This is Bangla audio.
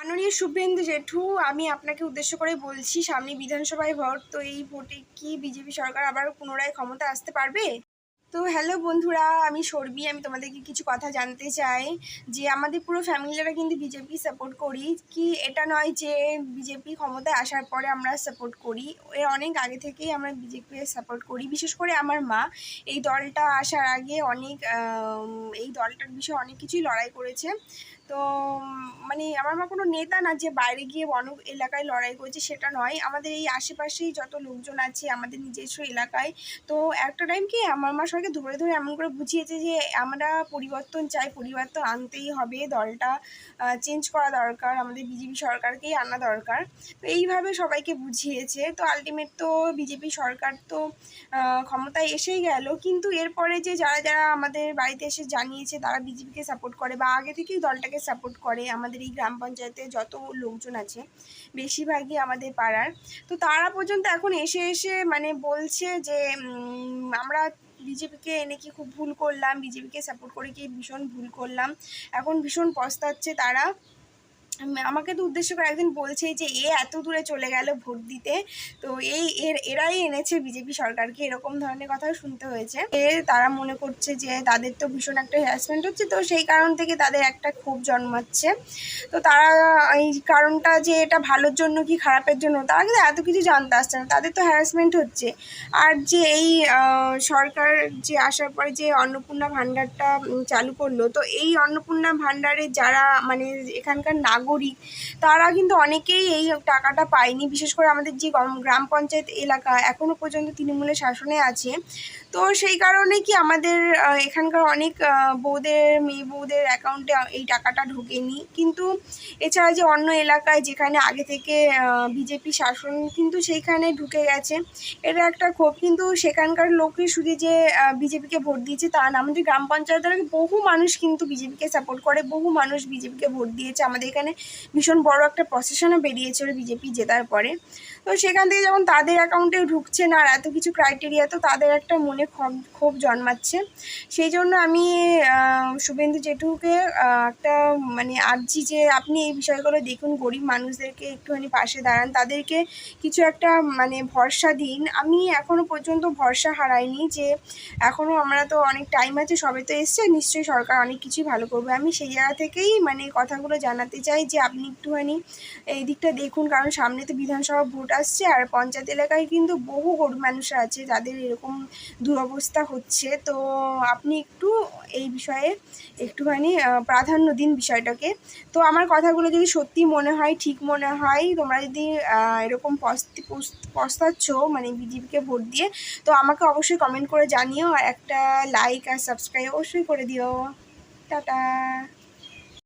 মাননীয় শুভেন্দু জেঠু, আমি আপনাকে উদ্দেশ্য করে বলছি, সামনে বিধানসভায় ভোট। তো এই ভোটে কি বিজেপি সরকার আবার পুনরায় ক্ষমতা আসতে পারবে? তো হ্যালো বন্ধুরা, আমি সর্বি। আমি তোমাদেরকে কিছু কথা জানতে চাই যে আমাদের পুরো ফ্যামিলিরা কিন্তু বিজেপি সাপোর্ট করি। কি এটা নয় যে বিজেপি ক্ষমতায় আসার পরে আমরা সাপোর্ট করি, এর অনেক আগে থেকেই আমরা বিজেপি সাপোর্ট করি। বিশেষ করে আমার মা এই দলটা আসার আগে অনেক এই দলটার বিষয়ে অনেক কিছুই লড়াই করেছে। তো মানে আমার মা কোনো নেতা না যে বাইরে গিয়ে বন এলাকায় লড়াই করেছে, সেটা নয়। আমাদের এই আশেপাশেই যত লোকজন আছে আমাদের নিজস্ব এলাকায়, তো একটা টাইম কি আমার মা সবাইকে ধরে ধরে এমন করে বুঝিয়েছে যে আমরা পরিবর্তন চাই, পরিবর্তন আনতেই হবে, দলটা চেঞ্জ করা দরকার, আমাদের বিজেপি সরকারকেই আনা দরকার। তো এইভাবে সবাইকে বুঝিয়েছে। তো আলটিমেট তো বিজেপি সরকার তো ক্ষমতায় এসেই গেল, কিন্তু এরপরে যে যারা যারা আমাদের বাড়িতে এসে জানিয়েছে তারা বিজেপিকে সাপোর্ট করে বা আগে থেকেই দলটাকে সাপোর্ট করে, আমাদের এই গ্রাম পঞ্চায়েতে যত লোকজন আছে বেশিরভাগই আমাদের পাড়ার, তো তারা পর্যন্ত এখন এসে এসে মানে বলছে যে আমরা বিজেপিকে এনে কি খুব ভুল করলাম, বিজেপিকে সাপোর্ট করে কি ভীষণ ভুল করলাম, এখন ভীষণ পস্তাচ্ছে তারা। আমাকে তো উদ্দেশ্য করে একদিন বলছে যে এত দূরে চলে গেল ভোট দিতে, তো এরাই এনেছে বিজেপি সরকারকে, এরকম ধরনের কথাও শুনতে হয়েছে। তারা মনে করছে যে তাদের তো ভীষণ একটা হ্যারাসমেন্ট হচ্ছে, তো সেই কারণ থেকে তাদের একটা ক্ষোভ জন্মাচ্ছে। তো তারা এই কারণটা যে এটা ভালোর জন্য কি খারাপের জন্য তারা কিন্তু এত কিছু জানতে আসছে না, তাদের তো হ্যারাসমেন্ট হচ্ছে। আর যে এই সরকার যে আসার পরে যে অন্নপূর্ণা ভাণ্ডারটা চালু করলো, তো এই অন্নপূর্ণা ভাণ্ডারে যারা মানে এখানকার নাগরিক তারা কিন্তু অনেকেই এই টাকাটা পায়নি। বিশেষ করে আমাদের যে গ্রাম পঞ্চায়েত এলাকা এখনও পর্যন্ত তৃণমূলের শাসনে আছে, তো সেই কারণে কি আমাদের এখানকার অনেক মেয়ে বউদের অ্যাকাউন্টে এই টাকাটা ঢোকেনি। কিন্তু এছাড়া যে অন্য এলাকায় যেখানে আগে থেকে বিজেপি শাসন, কিন্তু সেইখানে ঢুকে গেছে, এটা একটা ক্ষোভ। কিন্তু সেখানকার লোকই শুধু যে বিজেপিকে ভোট দিয়েছে তা না, আমাদের গ্রাম পঞ্চায়েতের বহু মানুষ কিন্তু বিজেপিকে সাপোর্ট করে, বহু মানুষ বিজেপিকে ভোট দিয়েছে। আমাদের এখানে ভীষণ বড় একটা প্রসেশনও বেরিয়েছিল বিজেপি জেতার পরে। তো সেখান থেকে যখন তাদের অ্যাকাউন্টেও ঢুকছে না আর এত কিছু ক্রাইটেরিয়া, তো তাদের একটা মনে ক্ষোভ জন্মাচ্ছে। সেই জন্য আমি শুভেন্দু জেঠুকে একটা মানে আর্জি যে আপনি এই বিষয়গুলো দেখুন, গরিব মানুষদেরকে একটুখানি পাশে দাঁড়ান, তাদেরকে কিছু একটা মানে ভরসা দিন। আমি এখনও পর্যন্ত ভরসা হারাইনি যে এখনও আমরা তো অনেক টাইম আছে, সবে তো এসছে, নিশ্চয়ই সরকার অনেক কিছুই ভালো করবে। আমি সেই জায়গা থেকেই মানে কথাগুলো জানাতে চাই যে আপনি একটুখানি এই দিকটা দেখুন, কারণ সামনে তো বিধানসভা ভোট আসছে আর পঞ্চায়েত এলাকায় কিন্তু বহু গরিব মানুষরা আছে যাদের এরকম দুরবস্থা হচ্ছে। তো আপনি একটু এই বিষয়ে একটুখানি প্রাধান্য দিন বিষয়টাকে। তো আমার কথাগুলো যদি সত্যি মনে হয়, ঠিক মনে হয়, তোমরা যদি এরকম পস্তাচ্ছ মানে বিজেপিকে ভোট দিয়ে, তো আমাকে অবশ্যই কমেন্ট করে জানিও আর একটা লাইক আর সাবস্ক্রাইব অবশ্যই করে দিও। টাটা।